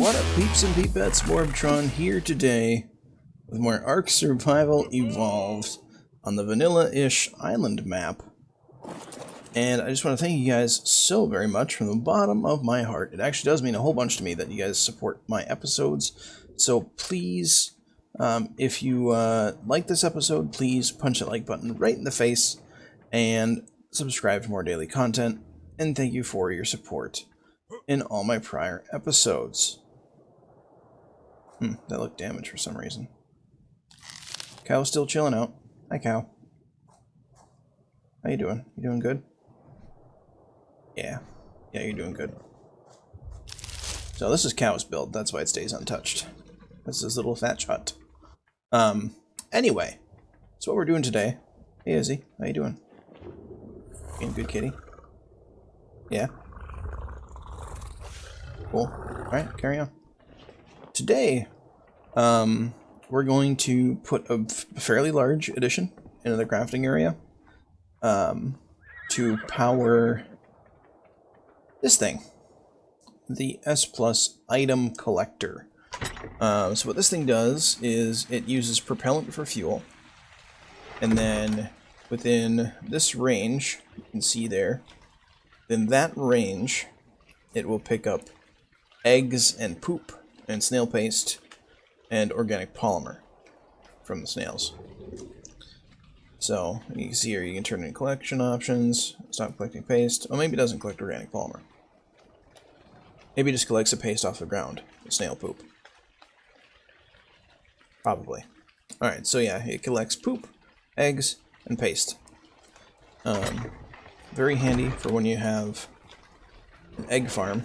What up, peeps and peepettes? MorbTron here today with more Ark Survival Evolved on the vanilla-ish island map. And I just want to thank you guys so very much from the bottom of my heart. It actually does mean a whole bunch to me that you guys support my episodes. So please, if you like this episode, please punch that like button right in the face and subscribe to more daily content. And thank you for your support in all my prior episodes. That looked damaged for some reason. Cow's still chilling out. Hi, Cow. How you doing? You doing good? Yeah. Yeah, you're doing good. So this is Cow's build. That's why it stays untouched. This is his little thatch hut. Anyway. So what we're doing today... Hey, Izzy. How you doing? Being good, kitty? Yeah? Cool. Alright, carry on. Today, we're going to put a fairly large addition into the crafting area to power this thing, the S+ item collector. So what this thing does is it uses propellant for fuel, and then within this range, you can see there, in that range, it will pick up eggs and poop and snail paste and organic polymer from the snails. So you can see here you can turn in collection options, stop collecting paste. Oh, maybe it doesn't collect organic polymer. Maybe it just collects the paste off the ground, the snail poop. Probably. Alright, so yeah, it collects poop, eggs, and paste. Very handy for when you have an egg farm.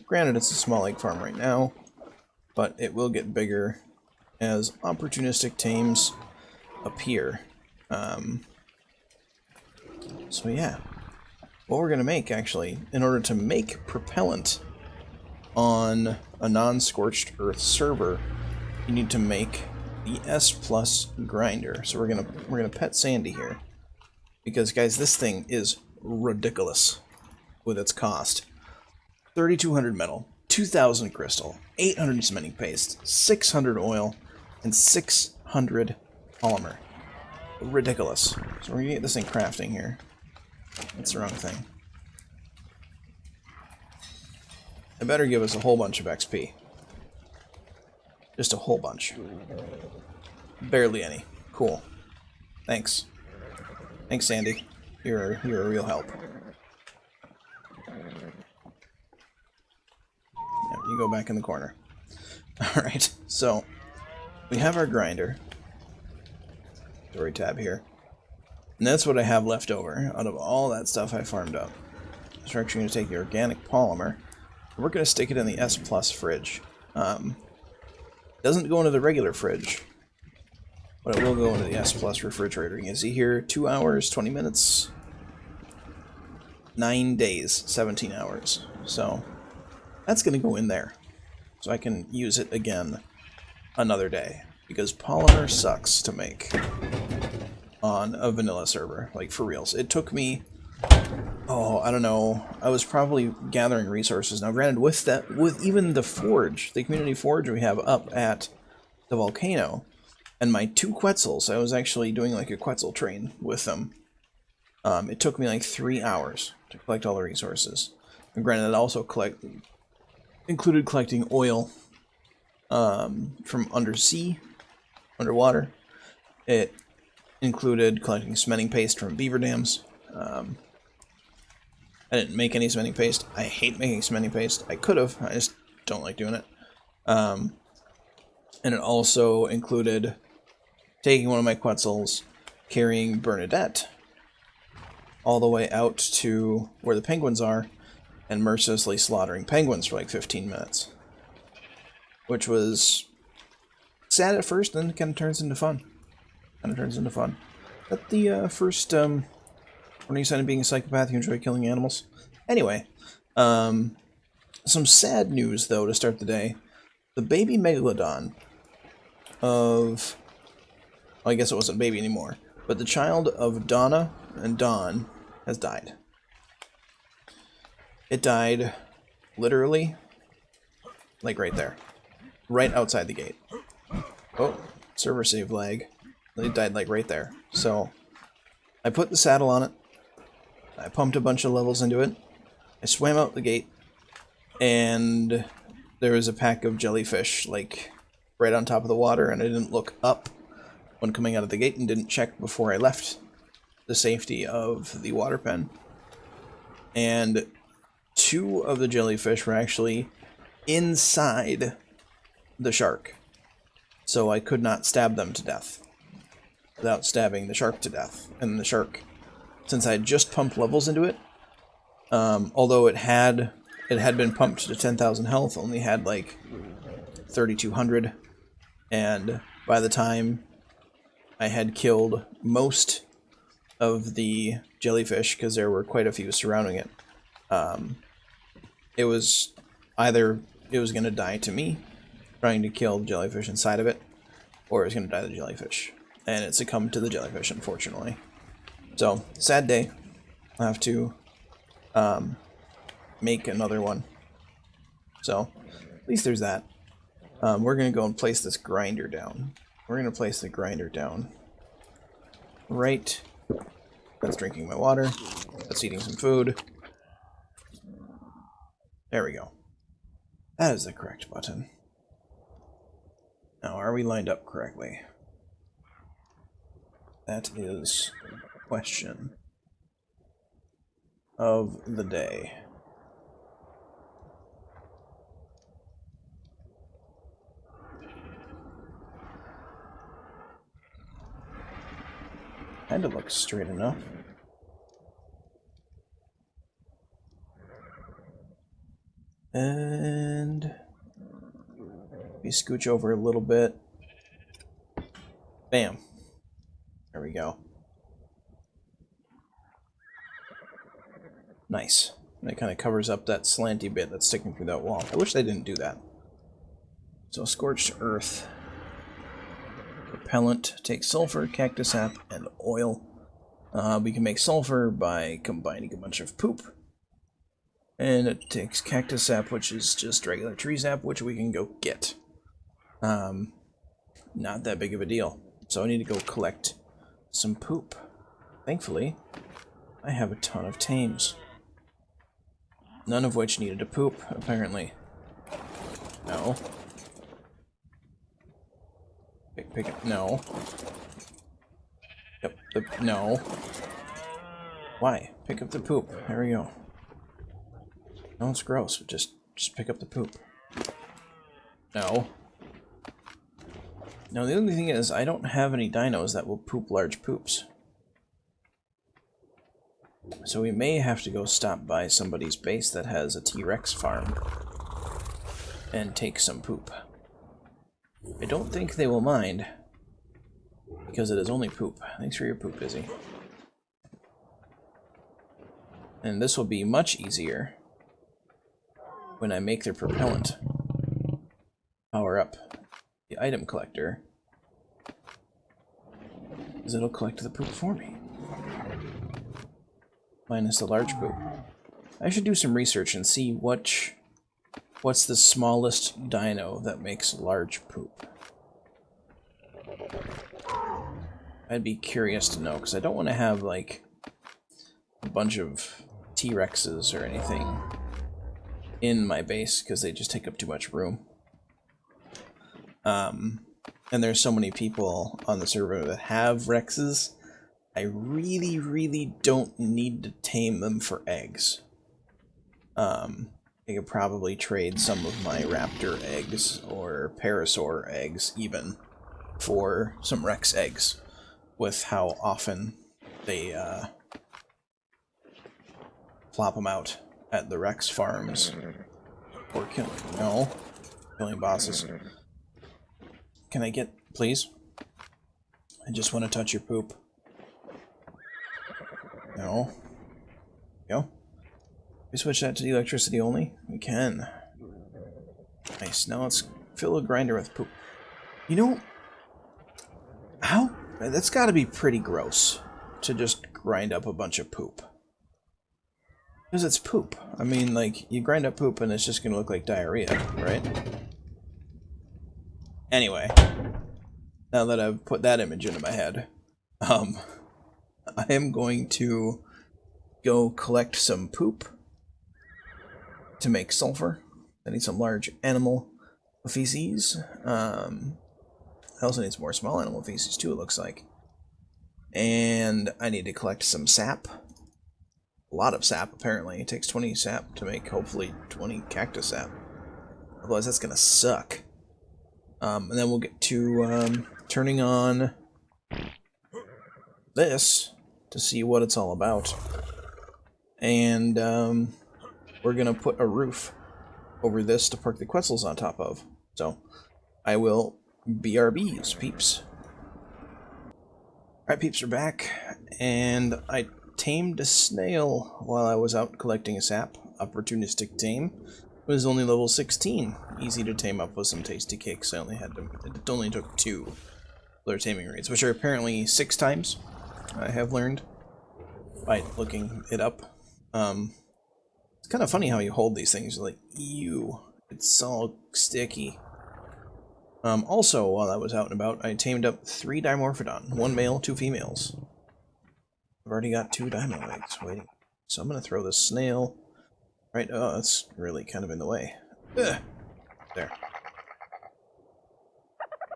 Granted, it's a small egg farm right now, but it will get bigger as opportunistic tames appear. So yeah, what we're going to make, actually, in order to make propellant on a non-scorched earth server, you need to make the S+ grinder. So we're gonna pet Sandy here, because guys, this thing is ridiculous with its cost. 3,200 metal, 2,000 crystal, 800 cementing paste, 600 oil, and 600 polymer. Ridiculous. So we're gonna get this thing crafting here. That's the wrong thing. It better give us a whole bunch of XP. Just a whole bunch. Barely any. Cool. Thanks. Thanks, Sandy. You're a real help. You go back in the corner. Alright, so we have our grinder. Story tab here. And that's what I have left over out of all that stuff I farmed up. So we're actually going to take the organic polymer. We're going to stick it in the S+ fridge. Doesn't go into the regular fridge, but it will go into the S+ refrigerator. You can see here 2 hours, 20 minutes, 9 days, 17 hours. So that's going to go in there, so I can use it again another day, because polymer sucks to make on a vanilla server, like for reals. It took me, oh, I don't know, I was probably gathering resources. Now granted, with even the forge, the community forge we have up at the volcano, and my 2 Quetzals, I was actually doing like a Quetzal train with them. It took me like 3 hours to collect all the resources. And granted, it also included collecting oil from underwater. It included collecting cementing paste from beaver dams. I didn't make any cementing paste. I hate making cementing paste. I could have. I just don't like doing it. And it also included taking one of my Quetzals, carrying Bernadette all the way out to where the penguins are, and mercilessly slaughtering penguins for like 15 minutes. Which was sad at first, then it kind of turns into fun. But the first warning sign of being a psychopath, you enjoy killing animals. Anyway, some sad news, though, to start the day. The baby megalodon of... well, I guess it wasn't a baby anymore, but the child of Donna and Dawn has died. It died literally Like right there. Right outside the gate. Oh, server save lag. They died like right there. So I put the saddle on it. I pumped a bunch of levels into it. I swam out the gate. And there was a pack of jellyfish like right on top of the water, and I didn't look up when coming out of the gate and didn't check before I left the safety of the water pen. And 2 of the jellyfish were actually inside the shark. So I could not stab them to death without stabbing the shark to death. And the shark, since I had just pumped levels into it, although it had been pumped to 10,000 health, only had like 3,200, and by the time I had killed most of the jellyfish, because there were quite a few surrounding it, it was either it was going to die to me, trying to kill the jellyfish inside of it, or it was going to die to the jellyfish. And it succumbed to the jellyfish, unfortunately. So, sad day. I'll have to make another one. So, at least there's that. We're going to go and place this grinder down. We're going to place the grinder down. Right. That's drinking my water. That's eating some food. There we go. That is the correct button. Now, are we lined up correctly? That is the question of the day. Kinda looks straight enough. And we scooch over a little bit. Bam. There we go. Nice. And it kind of covers up that slanty bit that's sticking through that wall. I wish they didn't do that. So scorched earth. Propellant takes sulfur, cactus sap, and oil. We can make sulfur by combining a bunch of poop. And it takes cactus sap, which is just regular tree sap, which we can go get. Not that big of a deal. So I need to go collect some poop. Thankfully, I have a ton of tames. None of which needed to poop, apparently. No. Pick it. No. Yep. No. Why? Pick up the poop. There we go. No, it's gross. Just pick up the poop. No. No, the only thing is, I don't have any dinos that will poop large poops. So we may have to go stop by somebody's base that has a T-Rex farm and take some poop. I don't think they will mind, because it is only poop. Thanks for your poop, Izzy. And this will be much easier when I make their propellant power up the item collector, because it'll collect the poop for me. Minus the large poop. I should do some research and see what's the smallest dino that makes large poop. I'd be curious to know, because I don't want to have, like, a bunch of T-Rexes or anything in my base, because they just take up too much room. And there's so many people on the server that have Rexes, I really, really don't need to tame them for eggs. I could probably trade some of my raptor eggs, or parasaur eggs even, for some Rex eggs, with how often they plop them out at the Rex farms. Or killing bosses. Can I get, please? I just want to touch your poop. No. Go. We switch that to the electricity only? We can. Nice. Now let's fill a grinder with poop. You know, how? That's got to be pretty gross to just grind up a bunch of poop. Because it's poop. I mean, like, you grind up poop and it's just gonna look like diarrhea, right? Anyway, now that I've put that image into my head, I am going to go collect some poop to make sulfur. I need some large animal feces. I also need some more small animal feces too, it looks like. And I need to collect some sap. A lot of sap, apparently. It takes 20 sap to make, hopefully, 20 cactus sap. Otherwise, that's gonna suck. And then we'll get to turning on this to see what it's all about. And we're gonna put a roof over this to park the Quetzals on top of. So I will BRBs, peeps. Alright, peeps are back, and I tamed a snail while I was out collecting a sap. Opportunistic tame. It was only level 16. Easy to tame up with some tasty cakes. It only took 2 their taming rates, which are apparently 6 times, I have learned by looking it up. It's kind of funny how you hold these things, like, ew, it's all sticky. Also, while I was out and about, I tamed up 3 Dimorphodon, 1 male, 2 females. I've already got 2 dino eggs waiting. So I'm going to throw this snail right... Oh, that's really kind of in the way. Ugh. There.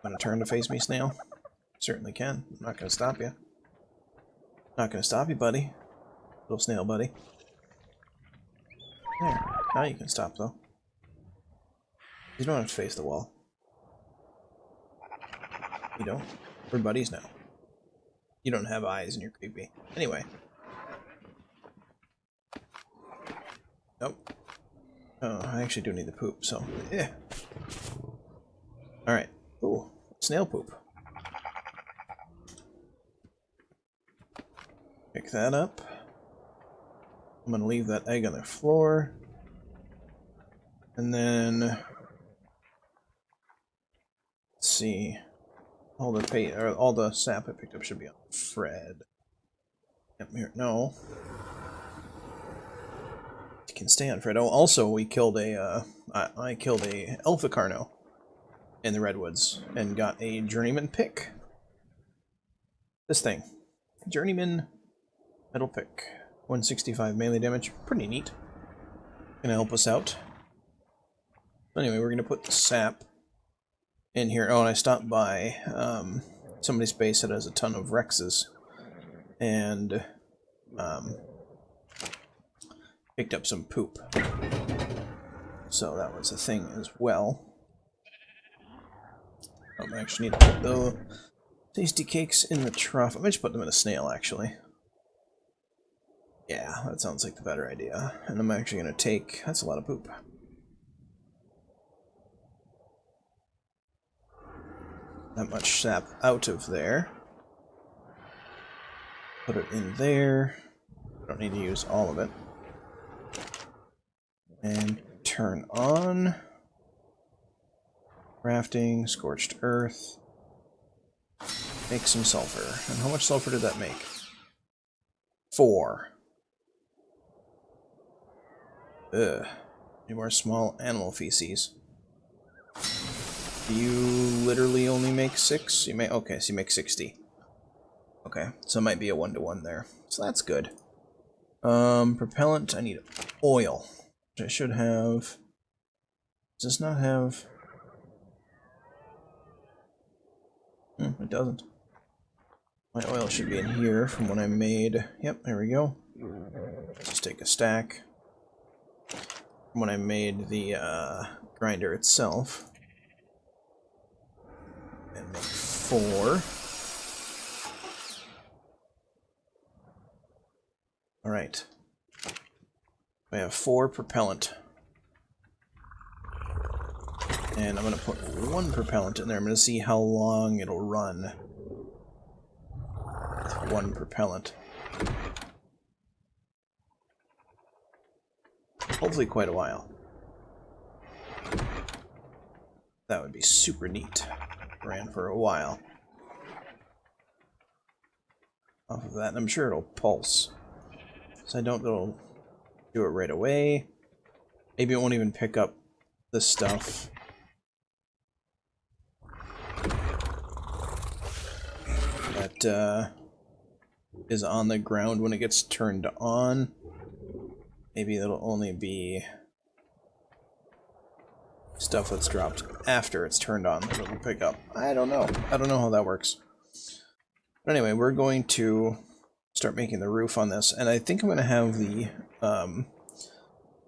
Want to turn to face me, snail? Certainly can. I'm not going to stop you. Not going to stop you, buddy. Little snail buddy. There. Now you can stop, though. You don't have to face the wall. You don't. We're buddies now. You don't have eyes and you're creepy. Anyway. Nope. Oh, I actually do need the poop, so... yeah. Alright. Ooh. Snail poop. Pick that up. I'm gonna leave that egg on the floor. And then... let's see... all the sap I picked up should be on Fred. Yep, here. No. It can stay on Fred. Oh, also we killed a I killed a Alpha Carno in the redwoods and got a journeyman pick. This thing, journeyman metal pick, 165 melee damage, pretty neat. Gonna help us out. Anyway, we're gonna put the sap in here. Oh, and I stopped by somebody's base that has a ton of Rexes, and picked up some poop. So that was a thing as well. I actually need to put the tasty cakes in the trough. I might just put them in a snail, actually. Yeah, that sounds like the better idea. And I'm actually going to take... that's a lot of poop. That much sap out of there. Put it in there. Don't need to use all of it. And turn on. Crafting, scorched earth. Make some sulfur. And how much sulfur did that make? 4. Ugh. Need more small animal feces. You literally only make 6? You make... okay, so you make 60. Okay, so it might be a 1-to-1 there. So that's good. Propellant, I need oil. Which I should have... does this not have... it doesn't. My oil should be in here from when I made... yep, there we go. Just take a stack. From when I made the grinder itself. And make 4. Alright. I have 4 propellant. And I'm going to put 1 propellant in there. I'm going to see how long it'll run with 1 propellant. Hopefully quite a while. That would be super neat. Ran for a while. Off of that, and I'm sure it'll pulse. So I don't go do it right away. Maybe it won't even pick up the stuff that is on the ground when it gets turned on. Maybe it'll only be stuff that's dropped after it's turned on that it'll pick up. I don't know. I don't know how that works. But anyway, we're going to start making the roof on this, and I think I'm going to have the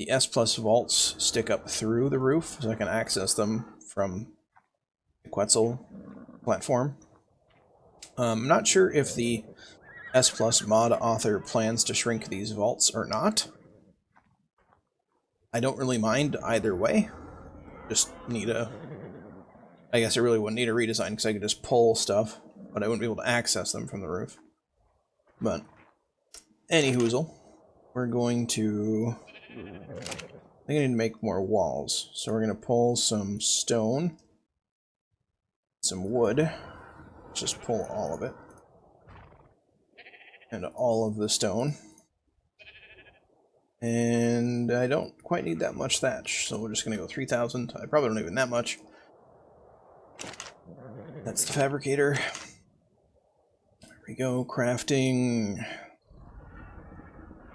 S plus vaults stick up through the roof so I can access them from the Quetzal platform. I'm not sure if the S plus mod author plans to shrink these vaults or not. I don't really mind either way. Just need a... I guess I really wouldn't need a redesign because I could just pull stuff, but I wouldn't be able to access them from the roof. But, anyhoozle, we're going to... I think I need to make more walls. So we're going to pull some stone, some wood. Just pull all of it. And all of the stone. And I don't quite need that much thatch, so we're just going to go 3,000. I probably don't even that much. That's the fabricator. There we go, crafting.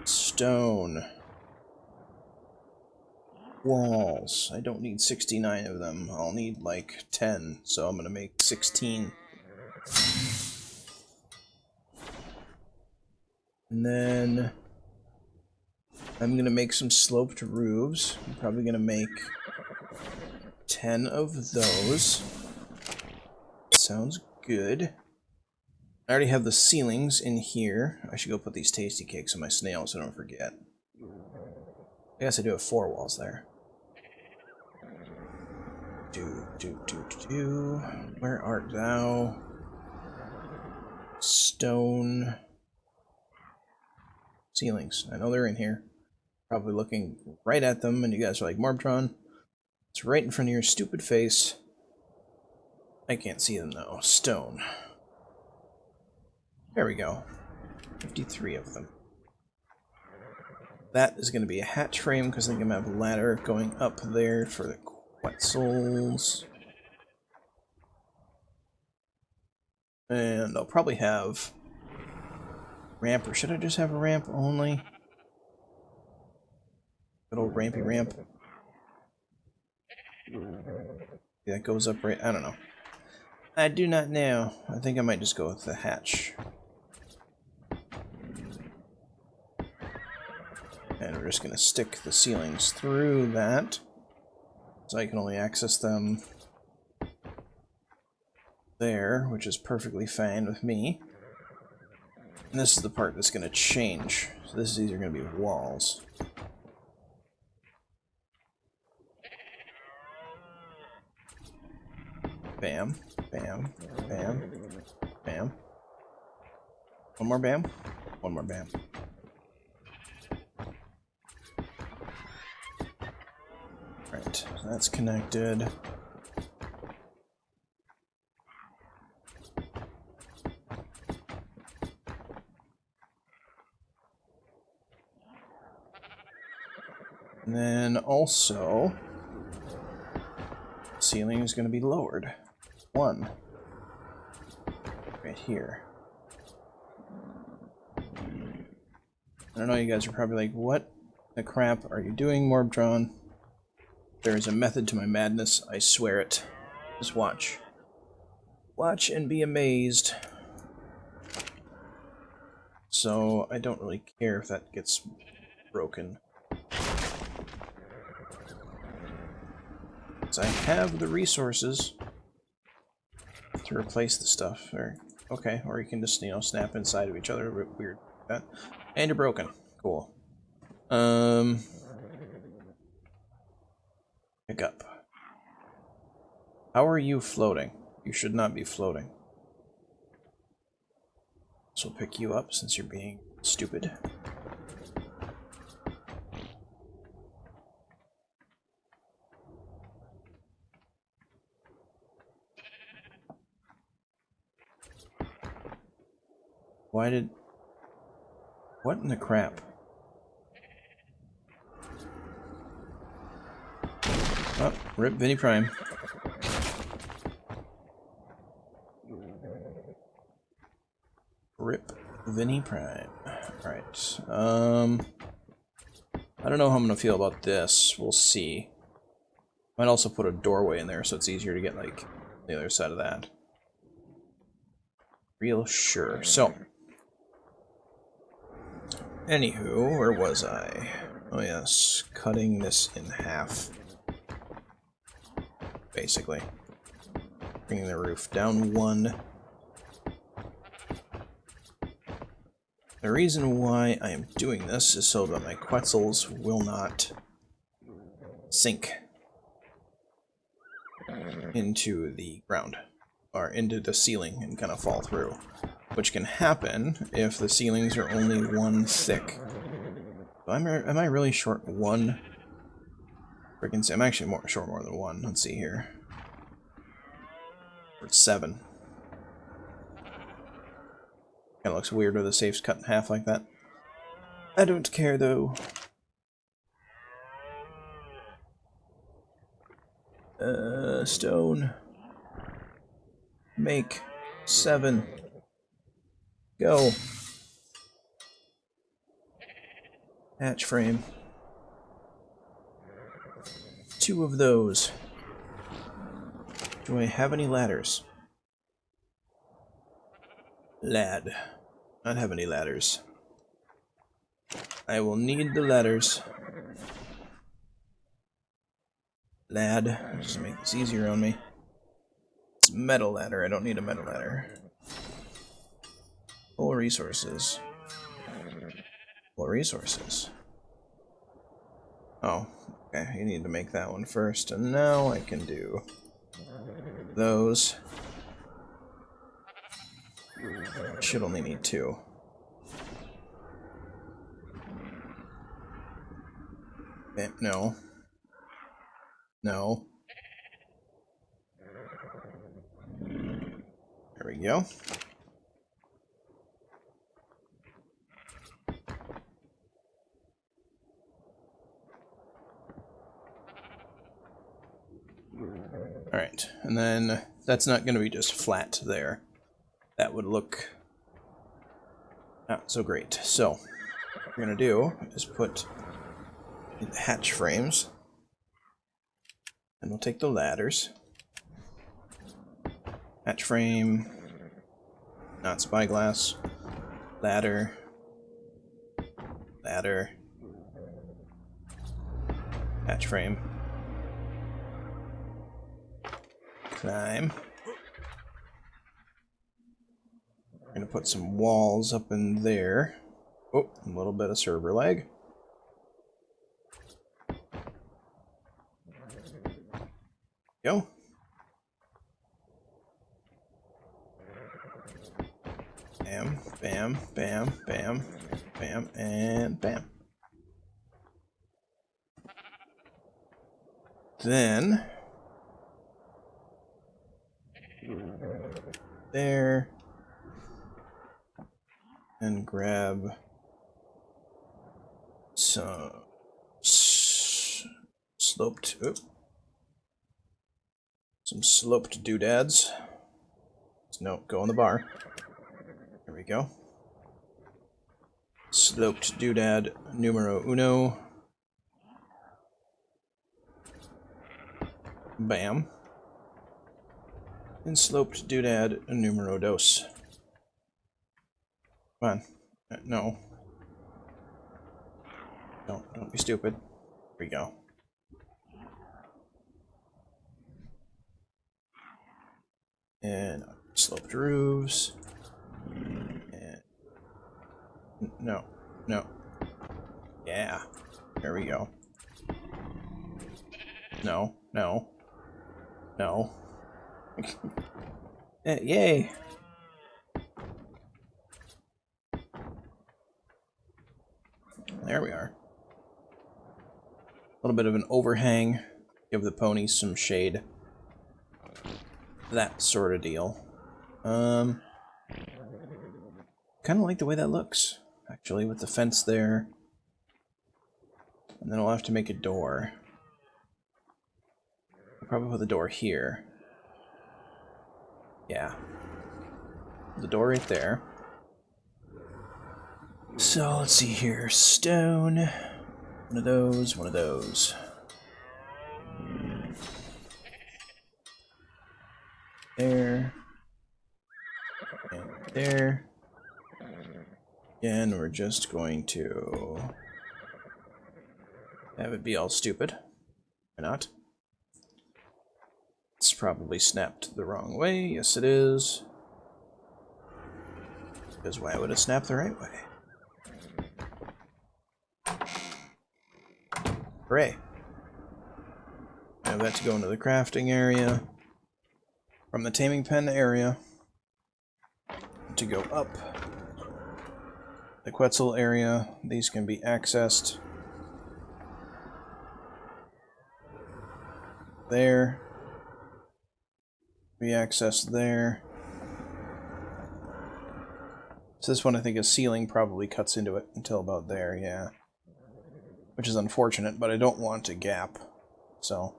Stone. Walls. I don't need 69 of them. I'll need like 10, so I'm going to make 16. And then I'm going to make some sloped roofs. I'm probably going to make 10 of those. Sounds good. I already have the ceilings in here. I should go put these tasty cakes on my snail so I don't forget. I guess I do have 4 walls there. Where art thou? Stone. Ceilings. I know they're in here. Probably looking right at them, and you guys are like, MorbTron, it's right in front of your stupid face. I can't see them though. Stone. There we go. 53 of them. That is going to be a hatch frame, because I think I'm going to have a ladder going up there for the Quetzals. And I'll probably have ramp, or should I just have a ramp only? Good old rampy ramp. That goes up right, I don't know. I do not know. I think I might just go with the hatch. And we're just going to stick the ceilings through that, so I can only access them there, which is perfectly fine with me. And this is the part that's going to change. So these are going to be walls. Bam, bam, bam, bam. One more bam, one more bam. Right, so that's connected. And then also, ceiling is going to be lowered. 1. Right here. I don't know, you guys are probably like, what the crap are you doing, MorbTron? There is a method to my madness, I swear it. Just watch. Watch and be amazed. So, I don't really care if that gets broken. Because I have the resources to replace the stuff. Or, okay, or you can just, you know, snap inside of each other. Weird. That. And you're broken. Cool. Pick up. How are you floating? You should not be floating. So we'll pick you up since you're being stupid. Why did... What in the crap? Oh, rip Vinny Prime. Rip Vinny Prime. Alright. I don't know how I'm gonna feel about this. We'll see. Might also put a doorway in there so it's easier to get, like, the other side of that. Real sure. So. Anywho, where was I? Oh yes, cutting this in half. Basically. Bringing the roof down one. The reason why I am doing this is so that my Quetzals will not sink into the ground, or into the ceiling and kind of fall through, which can happen if the ceilings are only one thick. Am I really short one? I'm actually short more than one. Let's see here. We're at 7. Kind of looks weird with the safes cut in half like that. I don't care though. Stone. Make 7. Go. Hatch frame. 2 of those. Do I have any ladders? Lad. Not have any ladders. I will need the ladders. Lad. Just make this easier on me. It's a metal ladder. I don't need a metal ladder. Full resources. Full resources. Oh, okay. You need to make that one first. And now I can do those. Should only need 2. Okay, no. No. There we go. Alright, and then that's not going to be just flat there. That would look not so great. So, what we're going to do is put the hatch frames, and we'll take the ladders. Hatch frame, not spyglass, ladder, ladder, hatch frame, climb. I'm going to put some walls up in there. Oh, a little bit of server lag. Go. Bam, bam, bam, bam, bam, and bam. Then, there, and grab some sloped, some sloped doodads. No, go on the bar. There we go. Sloped doodad numero 1. Bam. And sloped doodad numero 2. Come on. No. Don't be stupid. Here we go. And sloped roofs. And no. Yeah. There we go. No. Yay! There we are. A little bit of an overhang. Give the ponies some shade. That sort of deal. Kind of like the way that looks, actually, with the fence there. And then I'll have to make a door. Probably put the door here. Yeah. The door right there. So, let's see here. Stone. One of those, one of those. There. And there. Again, we're just going to have it be all stupid. Why not? It's probably snapped the wrong way. Yes, it is. Because why would it snap the right way? Hooray. I have that to go into the crafting area. From the taming pen area to go up. The Quetzal area, these can be accessed. There. Be accessed there. So this one I think a ceiling probably cuts into it until about there, yeah. Which is unfortunate, but I don't want a gap. So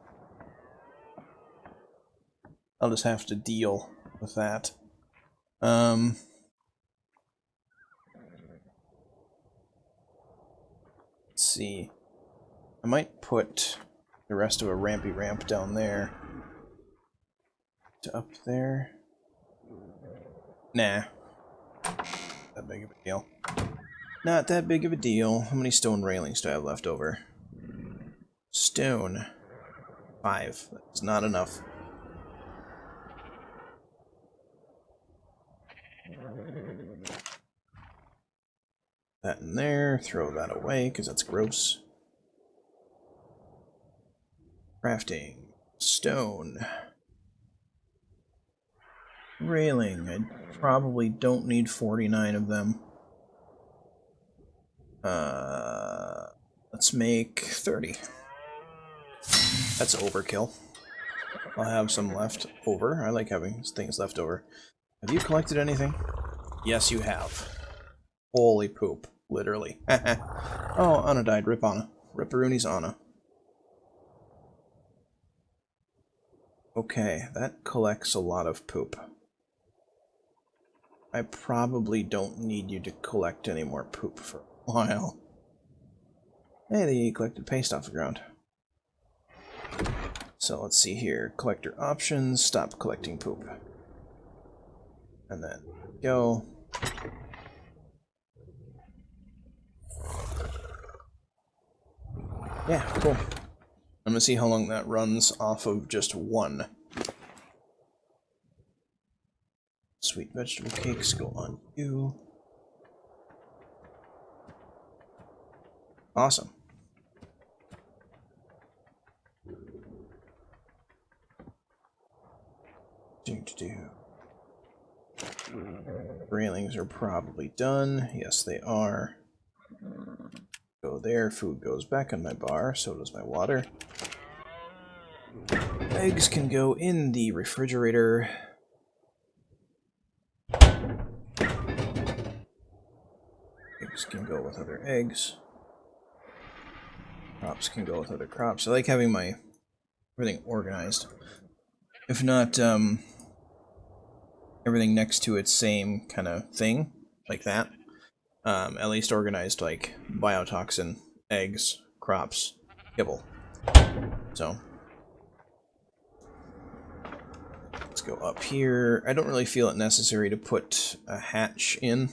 I'll just have to deal with that. Let's see. I might put the rest of a rampy ramp down there. To up there. Nah. That big of a deal. Not that big of a deal. How many stone railings do I have left over? Stone. 5. That's not enough. That in there. Throw that away, because that's gross. Crafting. Stone. Railing. I probably don't need 49 of them. Let's make 30. That's overkill. I'll have some left over. I like having things left over. Have you collected anything? Yes, you have. Holy poop. Literally. Oh, Anna died. Rip Anna. Ripperoonies Anna. Okay, that collects a lot of poop. I probably don't need you to collect any more poop for a while. Hey, they collected paste off the ground. So let's see here. Collector options, stop collecting poop. And then go. Yeah, cool. I'm gonna see how long that runs off of just one. Sweet vegetable cakes go on you. Awesome. Railings are probably done. Yes, they are. Go there. Food goes back on my bar. So does my water. Eggs can go in the refrigerator. Eggs can go with other eggs. Crops can go with other crops. I like having my everything organized. If not, everything next to its same kind of thing, like that. At least organized like biotoxin, eggs, crops, kibble. So let's go up here. I don't really feel it necessary to put a hatch in,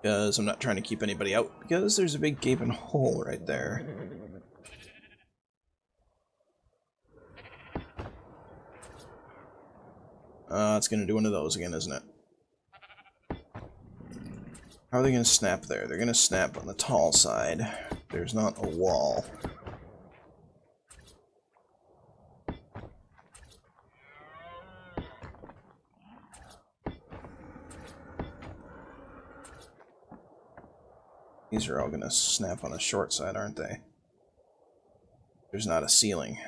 because I'm not trying to keep anybody out, because there's a big gaping hole right there. It's going to do one of those again, isn't it? How are they going to snap there? They're going to snap on the tall side. There's not a wall. These are all going to snap on the short side, aren't they? There's not a ceiling.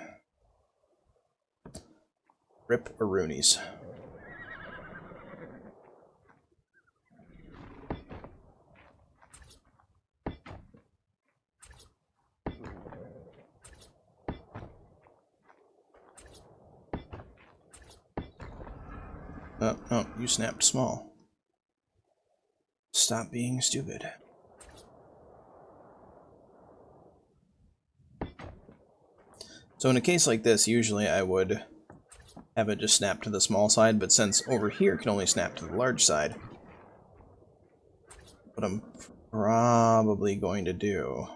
Rip-a-roonies. Oh, you snapped small. Stop being stupid. So in a case like this, usually I would have it just snap to the small side, but since over here it can only snap to the large side, what I'm probably going to do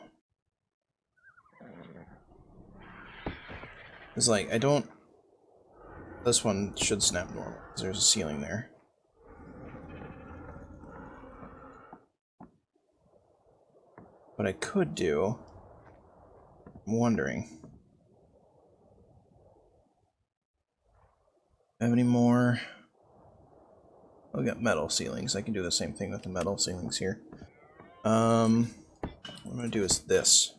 is, like, I don't... This one should snap normal, because there's a ceiling there. What I could do... I'm wondering... Have any more? I've got metal ceilings. I can do the same thing with the metal ceilings here. What I'm going to do is this.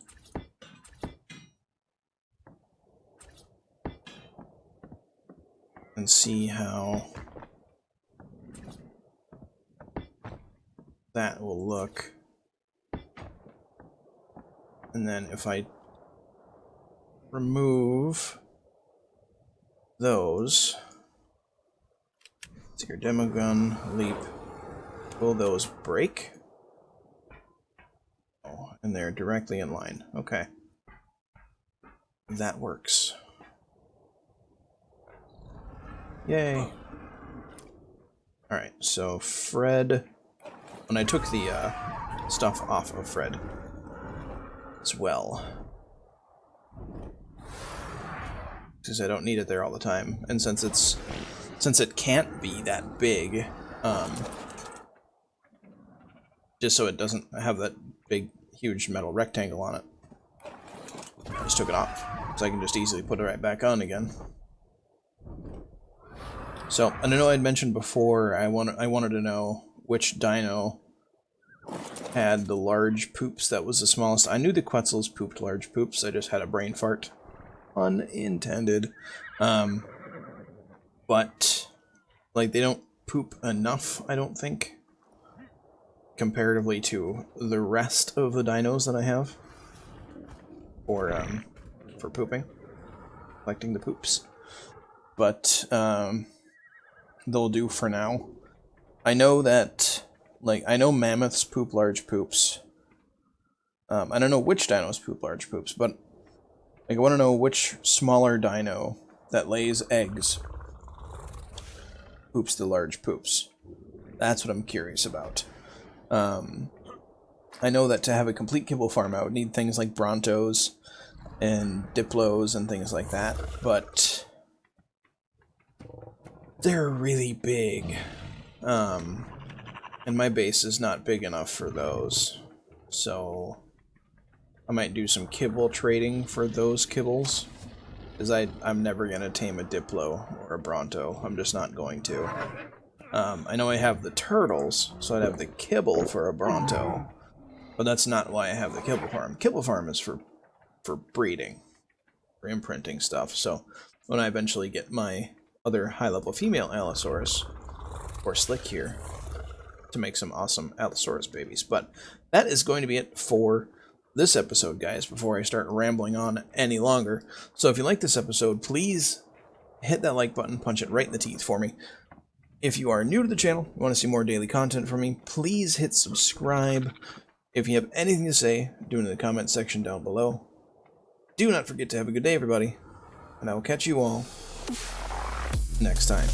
And see how that will look. And then if I remove those... So your demo gun, leap, will those break? Oh, and they're directly in line. Okay. That works. Yay. Alright, so Fred... When I took the stuff off of Fred as well, because I don't need it there all the time, and since it can't be that big, just so it doesn't have that big, huge metal rectangle on it, I just took it off, so I can just easily put it right back on again. So, and I know I'd mentioned before, I wanted to know which dino had the large poops that was the smallest. I knew the Quetzals pooped large poops, I just had a brain fart. Unintended. But, like, they don't poop enough, I don't think, comparatively to the rest of the dinos that I have, for pooping, collecting the poops. But, they'll do for now. I know that, like, I know mammoths poop large poops. I don't know which dinos poop large poops, but, like, I want to know which smaller dino that lays eggs poops the large poops. That's what I'm curious about. I know that to have a complete kibble farm, I would need things like Brontos and Diplos and things like that, but they're really big. And my base is not big enough for those. So I might do some kibble trading for those kibbles. Because I'm never going to tame a Diplo or a Bronto. I'm just not going to. I know I have the turtles, so I'd have the kibble for a Bronto. But that's not why I have the kibble farm. Kibble farm is for breeding, for imprinting stuff. So when I eventually get my other high-level female Allosaurus, or Slick here, to make some awesome Allosaurus babies. But that is going to be it for this episode, guys, before I start rambling on any longer. So if you like this episode, please hit that like button, punch it right in the teeth for me. If you are new to the channel, you want to see more daily content from me, please hit subscribe. If you have anything to say, do it in the comment section down below. Do not forget to have a good day, everybody, and I will catch you all next time.